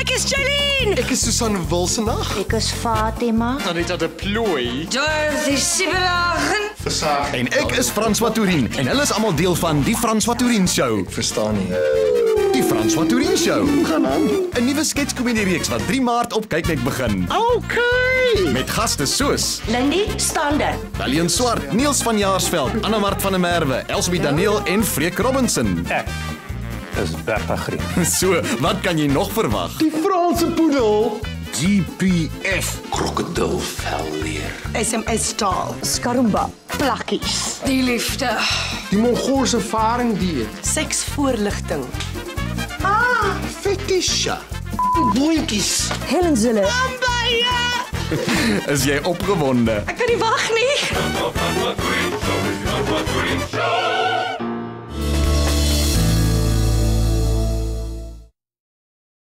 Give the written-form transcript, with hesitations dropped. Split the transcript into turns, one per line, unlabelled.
ek is Jolene.
Ek is Susan Wilsenag.
Ek is Fatima.
Anita de Plooi.
Dorothy Sibberhagen.
En ek is François Tourien en hulle is almal deel van die François Tourien Show.
Verstaan nie.
Die François Tourien Show. 'n Nuwe sketskomediereeks wat 3 Maart op Kyknet begin.
Okay.
Met gaste soos
Lindy Stander.
Valiant Swart, Niels van Jaarsveld, Anna Mart van der Merwe, Elsbie Daniel en Freek Robinson.
Ek is Bertha Griek.
So, wat kan jy nog verwag?
Die Franse poedel.
GPF krokodilvelleer.
SMS taal.
Skarumba. Plakkies.
Die liefde.
Die Mongoolse varingdier.
Seksvoorligting.
Fetisha. Boontjies.
Helen Zille.
Is jy opgewonde?
Ek kan nie wag nie.
Show.